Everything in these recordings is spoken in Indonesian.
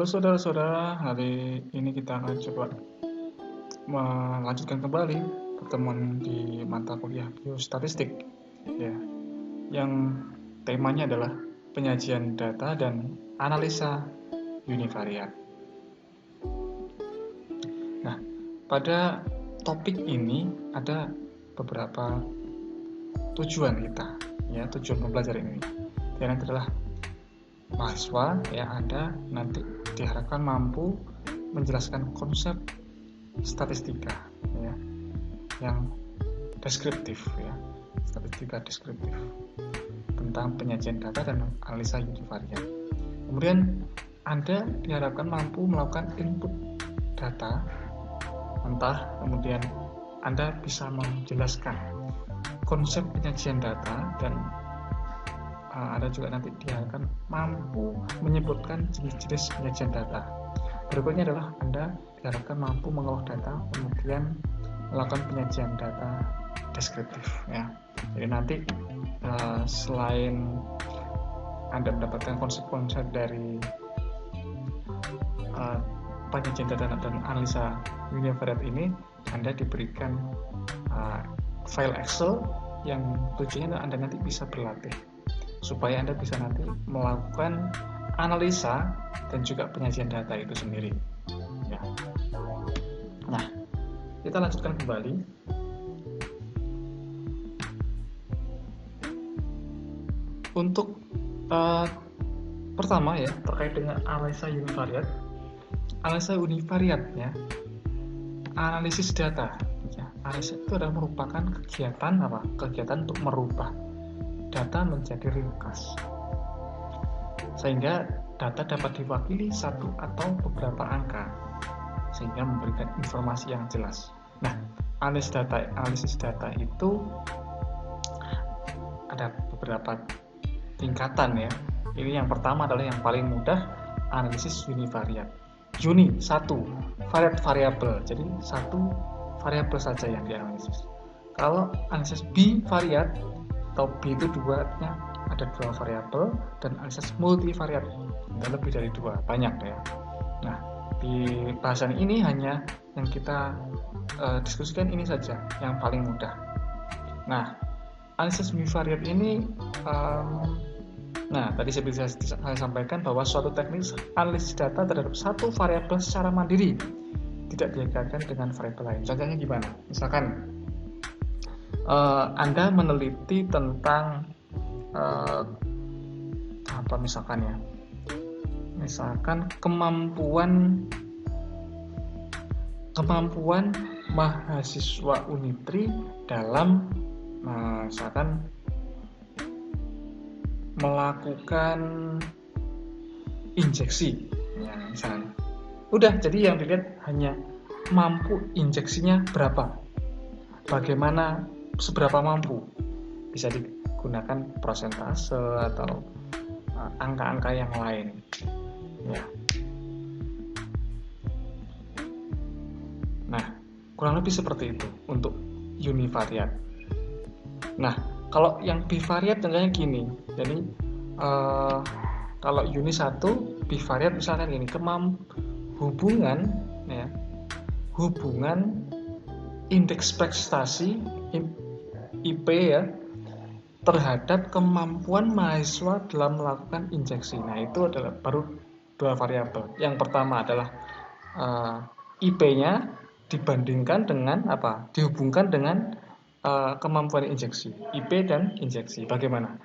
Halo saudara-saudara, hari ini kita akan coba melanjutkan kembali pertemuan di mata kuliah biostatistik ya, yang temanya adalah penyajian data dan analisa univariat. Nah, pada topik ini ada beberapa tujuan kita ya, tujuan mempelajari ini. Yang adalah mahasiswa ya, Anda nanti diharapkan mampu menjelaskan konsep statistika ya, yang deskriptif ya, statistika deskriptif tentang penyajian data dan analisa univariat. Kemudian Anda diharapkan mampu melakukan input data mentah, kemudian Anda bisa menjelaskan konsep penyajian data, dan Anda juga nanti diharapkan mampu menyebutkan jenis-jenis penyajian data. Berikutnya adalah Anda diharapkan mampu mengolah data, kemudian melakukan penyajian data deskriptif ya. Jadi nanti selain Anda mendapatkan konsep-konsep dari penyajian data dan analisa univariat ini, Anda diberikan file Excel yang tujuannya Anda nanti bisa berlatih supaya Anda bisa nanti melakukan analisa dan juga penyajian data itu sendiri ya. Nah, kita lanjutkan kembali. Untuk pertama ya, terkait dengan analisa univariat. Analisa univariat ya, analisis data ya. Analisis itu adalah merupakan kegiatan untuk merubah data menjadi ringkas, sehingga data dapat diwakili satu atau beberapa angka, sehingga memberikan informasi yang jelas. Nah, analisis data itu ada beberapa tingkatan ya. Ini yang pertama adalah yang paling mudah, analisis univariat. Uni, satu variabel, jadi satu variabel saja yang dianalisis. Kalau analisis bivariat atau B itu ada dua variabel, dan analisis multivariat ada lebih dari dua, banyak ya. Nah, di bahasan ini hanya yang kita diskusikan ini saja, yang paling mudah. Nah, analisis univariat ini tadi saya sampaikan bahwa suatu teknik analisis data terhadap satu variabel secara mandiri, tidak dikaitkan dengan variabel lain. Contohnya gimana? Misalkan Anda meneliti tentang misalkan kemampuan mahasiswa Unitri dalam misalkan melakukan injeksi ya, misalnya. Udah, jadi yang dilihat hanya mampu injeksinya berapa, bagaimana, seberapa mampu. Bisa digunakan prosentase atau angka-angka yang lain ya. Nah, kurang lebih seperti itu untuk univariat. Nah, kalau yang bivariat contohnya gini. Jadi kalau uni 1 bivariat misalkan gini, hubungan indeks prestasi IP ya terhadap kemampuan mahasiswa dalam melakukan injeksi. Nah, itu adalah baru dua variabel. Yang pertama adalah IP-nya dibandingkan dengan dihubungkan dengan kemampuan injeksi, IP dan injeksi. Bagaimana?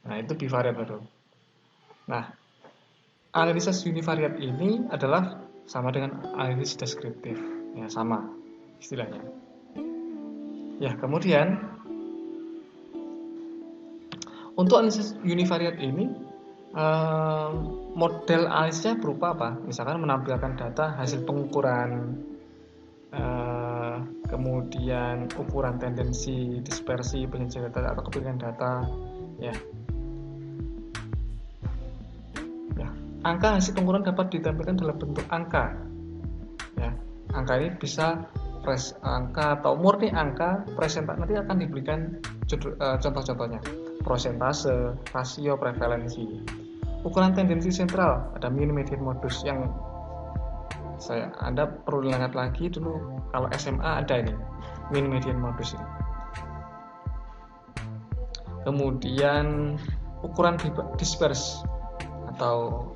Nah, itu bivariat baru. Nah, analisis univariat ini adalah sama dengan analisis deskriptif ya, sama istilahnya ya. Kemudian untuk analisis univariat ini model analisisnya berupa apa? Misalkan menampilkan data hasil pengukuran, kemudian ukuran tendensi, dispersi, penyajian data atau kepemilikan data ya. Angka hasil pengukuran dapat ditampilkan dalam bentuk angka ya. Angka ini bisa angka atau murni angka, presentasi, nanti akan diberikan contoh-contohnya, prosentase, rasio, prevalensi. Ukuran tendensi sentral, ada mean, median, modus. Yang Anda perlu lihat lagi dulu, kalau SMA ada ini mean median modus ini. Kemudian ukuran disperse atau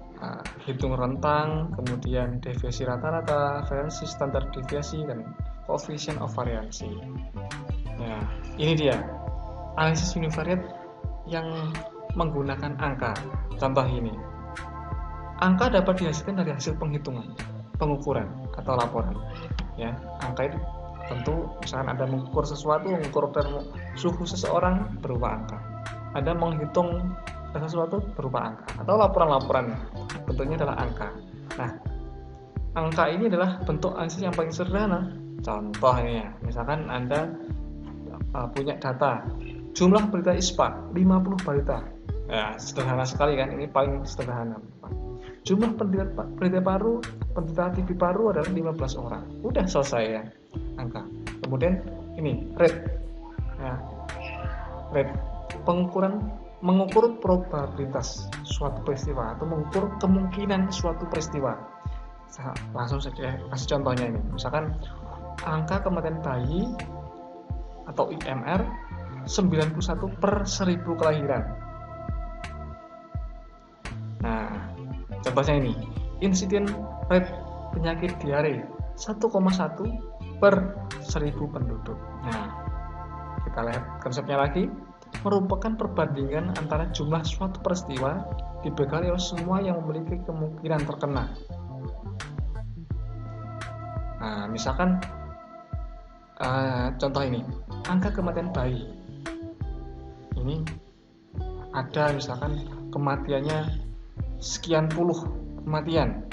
hitung rentang, kemudian deviasi rata-rata, variasi standar deviasi, dan coefficient of variancy. Nah, ini dia analisis univariate yang menggunakan angka. Contoh ini, angka dapat dihasilkan dari hasil penghitungan, pengukuran atau laporan. Ya, angka itu tentu misalkan Anda mengukur sesuatu, mengukur suhu seseorang berupa angka. Anda menghitung sesuatu berupa angka, atau laporan-laporan bentuknya adalah angka. Nah, angka ini adalah bentuk analisis yang paling sederhana. Contohnya, misalkan Anda punya data jumlah berita ISPA 50 berita. Ya, sederhana sekali kan, ini paling sederhana. Jumlah penderita paru, penderita TV paru adalah 15 orang. Udah selesai ya, angka. Kemudian ini rate. Ya, rate mengukur probabilitas suatu peristiwa atau mengukur kemungkinan suatu peristiwa. Langsung saja kasih contohnya ini. Misalkan angka kematian bayi atau IMR 91 per 1000 kelahiran. Nah, contohnya ini, insiden rate penyakit diare 1,1 per 1000 penduduk. Nah, kita lihat konsepnya lagi, merupakan perbandingan antara jumlah suatu peristiwa dibekali oleh semua yang memiliki kemungkinan terkena. Nah, misalkan contoh ini, angka kematian bayi. Ini ada misalkan kematiannya sekian puluh kematian,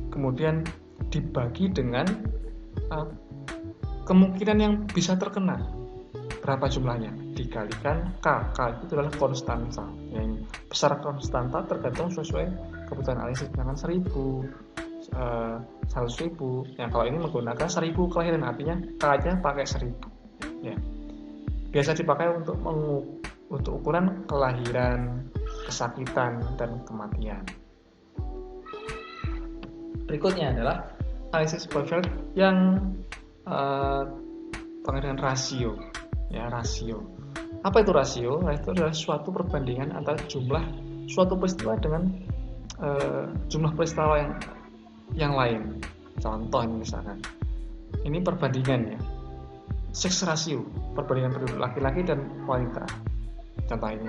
kemudian dibagi dengan kemungkinan yang bisa terkena, berapa jumlahnya, dikalikan K itu adalah konstanta. Yang besar konstanta tergantung sesuai kebutuhan analisis, misalkan 1000, 100.000. Yang kalau ini menggunakan 1000 kelahiran, artinya K-nya pakai 1000. Ya. Biasa dipakai untuk ukuran kelahiran, kesakitan, dan kematian. Berikutnya adalah analisis Poiseuille yang dengan rasio. Ya, rasio. Apa itu rasio? Nah, itu adalah suatu perbandingan antara jumlah suatu peristiwa dengan jumlah peristiwa yang lain. Contoh ini misalkan, ini perbandingan ya, sex ratio, perbandingan penduduk laki-laki dan wanita. Contoh ini.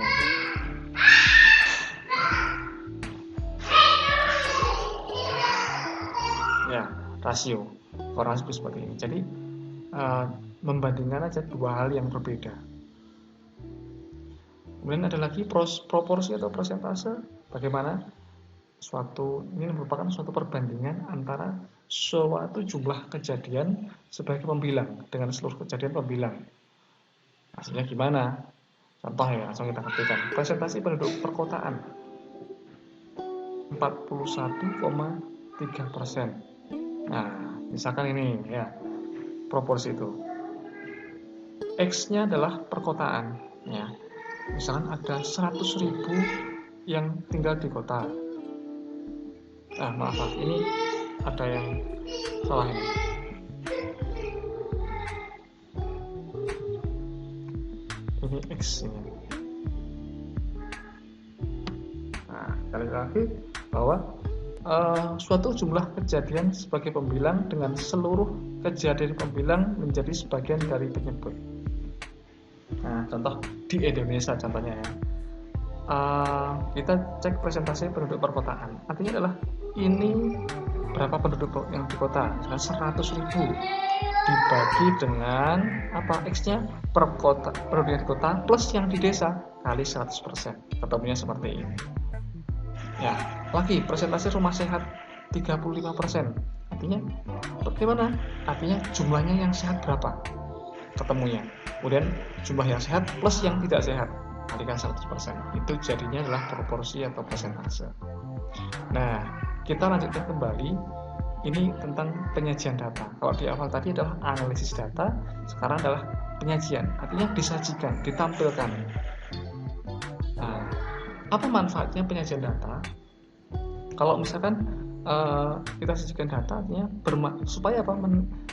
Ya, rasio, kurang lebih seperti ini. Jadi membandingkan aja dua hal yang berbeda. Kemudian ada lagi proporsi atau persentase. Bagaimana ini merupakan suatu perbandingan antara suatu jumlah kejadian sebagai pembilang dengan seluruh kejadian pembilang. Hasilnya gimana? Contoh ya, langsung kita ketikkan. Presentasi penduduk perkotaan 41,3%. Nah, misalkan ini ya, proporsi itu. X-nya adalah perkotaan ya. Misalkan ada 100.000 yang tinggal di kota. Maaf, ini ada yang salah ini. Ini X ini. Nah, sekali lagi bahwa suatu jumlah kejadian sebagai pembilang dengan seluruh kejadian pembilang menjadi sebagian dari penyebut. Nah, contoh di Indonesia contohnya ya. Kita cek presentasi penduduk perkotaan. Artinya adalah ini berapa penduduk yang di kota, 100.000 dibagi dengan apa, X-nya per kota, penduduk yang di kota plus yang di desa kali 100%. Ketemunya seperti ini. Ya, lagi presentasi rumah sehat 35%. Artinya bagaimana? Artinya jumlahnya yang sehat berapa? Ketemunya. Kemudian jumlah yang sehat plus yang tidak sehat kalikan 100%. Itu jadinya adalah proporsi atau persentase. Nah, kita lanjutkan kembali. Ini tentang penyajian data. Kalau di awal tadi adalah analisis data, sekarang adalah penyajian. Artinya disajikan, ditampilkan. Nah, apa manfaatnya penyajian data? Kalau misalkan kita sajikan data artinya supaya apa?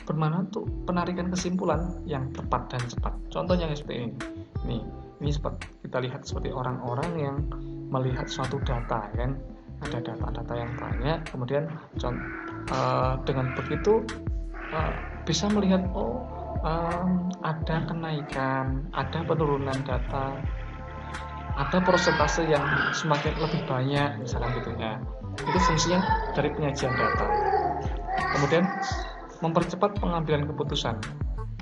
Bermanfaat untuk penarikan kesimpulan yang tepat dan cepat. Contohnya seperti ini. Ini seperti kita lihat seperti orang-orang yang melihat suatu data, kan? Ada data-data yang banyak, kemudian dengan begitu bisa melihat ada kenaikan, ada penurunan data, ada persentase yang semakin lebih banyak, misalkan gitu ya. Itu fungsinya dari penyajian data. Kemudian mempercepat pengambilan keputusan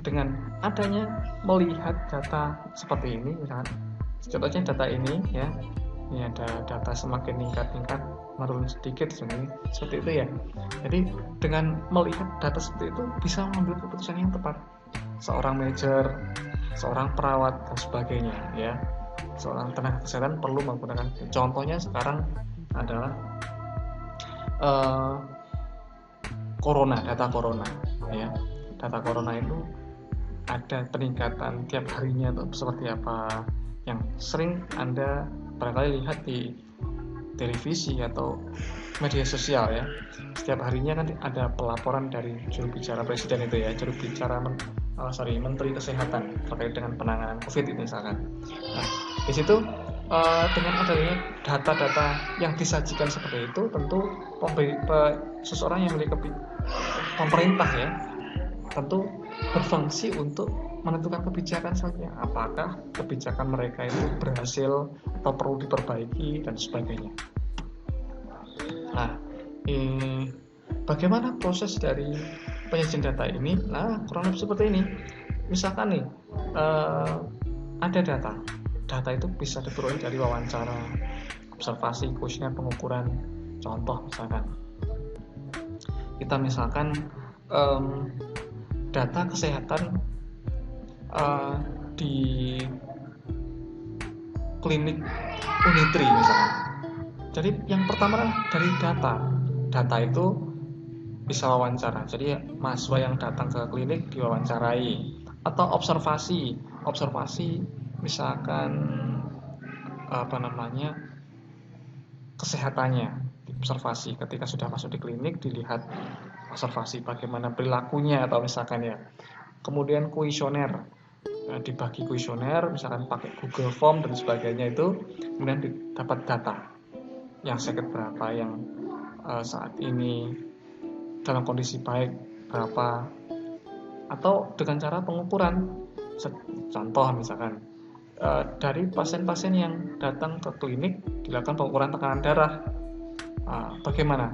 dengan adanya melihat data seperti ini, misalkan contohnya data ini ya, ini ada data semakin meningkat menurun sedikit seperti itu ya. Jadi dengan melihat data seperti itu bisa mengambil keputusan yang tepat. Seorang manajer, seorang perawat dan sebagainya ya. Seorang tenaga kesehatan perlu menggunakan, contohnya sekarang adalah data corona ya. Data corona itu ada peningkatan tiap harinya tuh seperti apa, yang sering Anda barangkali lihat di televisi atau media sosial ya. Setiap harinya kan ada pelaporan dari juru bicara presiden itu ya, Menteri Kesehatan terkait dengan penanganan COVID itu misalkan. Nah, di situ dengan adanya data-data yang disajikan seperti itu, tentu seseorang yang memiliki pemerintah ya, tentu berfungsi untuk menentukan kebijakan saja, apakah kebijakan mereka itu berhasil atau perlu diperbaiki dan sebagainya. Nah, bagaimana proses dari penyajian data ini? Nah, kurang lebih seperti ini. Misalkan nih, ada data itu bisa diperoleh dari wawancara, observasi, kuesioner, pengukuran. Contoh misalkan, kita misalkan data kesehatan di klinik Unitri misalkan. Jadi yang pertama adalah dari data itu bisa wawancara. Jadi mahasiswa yang datang ke klinik diwawancarai, atau observasi misalkan kesehatannya, observasi ketika sudah masuk di klinik, dilihat observasi bagaimana perilakunya, atau misalkan ya. Kemudian kuesioner, dibagi kuesioner misalkan pakai Google Form dan sebagainya, itu kemudian dapat data yang sakit berapa, yang saat ini dalam kondisi baik berapa, atau dengan cara pengukuran. Contoh misalkan dari pasien-pasien yang datang ke klinik dilakukan pengukuran tekanan darah. Bagaimana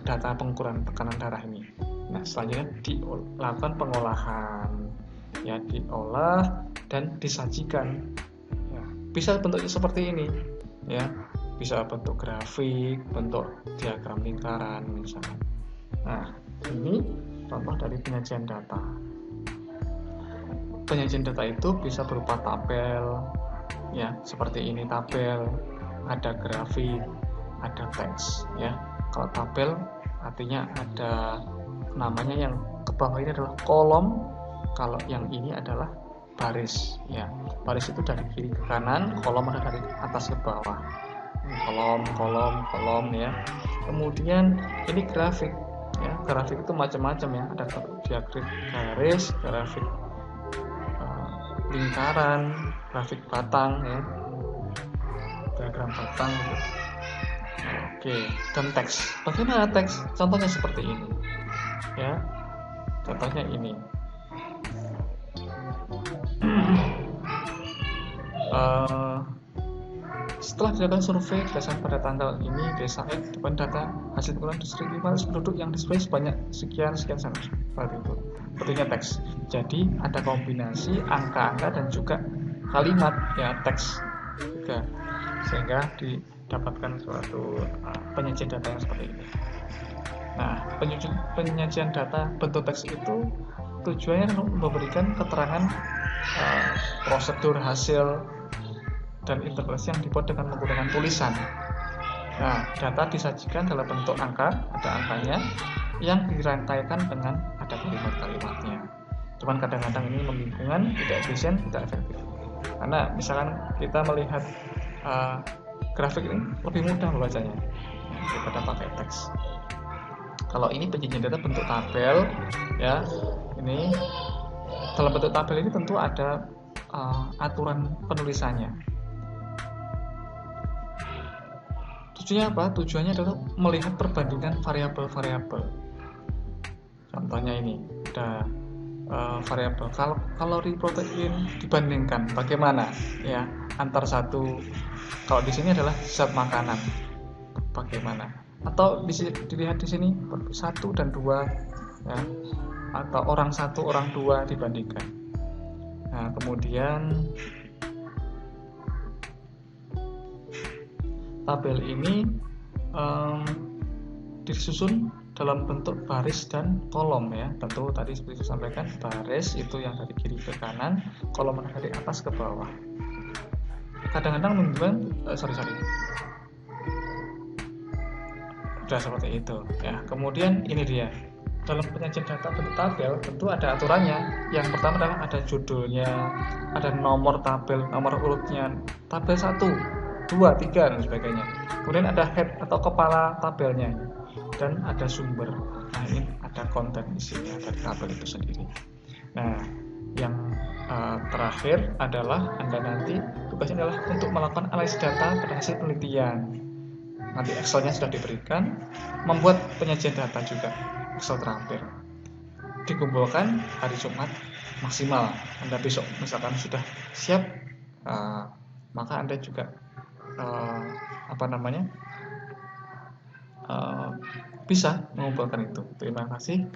data pengukuran tekanan darah ini? Nah, selanjutnya dilakukan pengolahan, ya, diolah dan disajikan. Ya, bisa bentuknya seperti ini, ya, bisa bentuk grafik, bentuk diagram lingkaran misalnya. Nah, ini contoh dari penyajian data. Penyajian data itu bisa berupa tabel, ya, seperti ini tabel, ada grafik, ada teks, ya. Kalau tabel artinya ada namanya, yang ke bawah ini adalah kolom, kalau yang ini adalah baris, ya. Baris itu dari kiri ke kanan, kolom ada dari atas ke bawah. Kolom ya. Kemudian ini grafik, ya. Grafik itu macam-macam ya, ada diagram garis, grafik lingkaran, grafik batang ya, diagram batang gitu. Oke, dan teks. Bagaimana teks? Contohnya seperti ini, ya. Contohnya ini. Setelah dilakukan survei berdasarkan pada tanggal ini, desa X depan data hasil pengumpulan distrik 500 penduduk yang display sebanyak sekian seperti itu. Bentuknya teks. Jadi ada kombinasi angka-angka dan juga kalimat, ya, teks juga, sehingga didapatkan suatu penyajian data yang seperti ini. Nah, penyajian data bentuk teks itu tujuannya memberikan keterangan prosedur, hasil, dan integrasi yang dibuat dengan menggunakan tulisan. Nah, data disajikan dalam bentuk angka, ada angkanya, yang dirangkaikan dengan ada kalimat-kalimatnya. Cuman kadang-kadang ini membingungkan, tidak efisien, tidak efektif. Karena misalkan kita melihat grafik ini lebih mudah membacanya daripada pakai teks. Kalau ini penyajian data bentuk tabel, ya, ini dalam bentuk tabel ini tentu ada aturan penulisannya. Tujuannya apa? Tujuannya adalah melihat perbandingan variabel-variabel. Contohnya ini ada variabel kalori protein dibandingkan bagaimana ya antar satu. Kalau di sini adalah zat makanan, bagaimana, atau dilihat di sini 1 dan 2 ya, atau orang 1 orang 2 dibandingkan. Nah, kemudian tabel ini disusun dalam bentuk baris dan kolom ya. Tentu tadi seperti saya sampaikan, baris itu yang dari kiri ke kanan, kolom dari atas ke bawah. Kadang-kadang menunjukkan sudah seperti itu ya. Kemudian ini dia, dalam penyajian data bentuk tabel tentu ada aturannya. Yang pertama adalah ada judulnya, ada nomor tabel, nomor urutnya, tabel 1, 2, 3 dan sebagainya. Kemudian ada head atau kepala tabelnya, dan ada sumber. Nah, ini ada konten isinya dari tabel itu sendiri. Nah, yang terakhir adalah Anda nanti tugasnya adalah untuk melakukan analisis data pada hasil penelitian. Nanti Excel-nya sudah diberikan, membuat penyajian data juga, Excel terakhir. Dikumpulkan hari Jumat maksimal. Anda besok misalkan sudah siap, maka Anda juga bisa mengumpulkan itu. Terima kasih.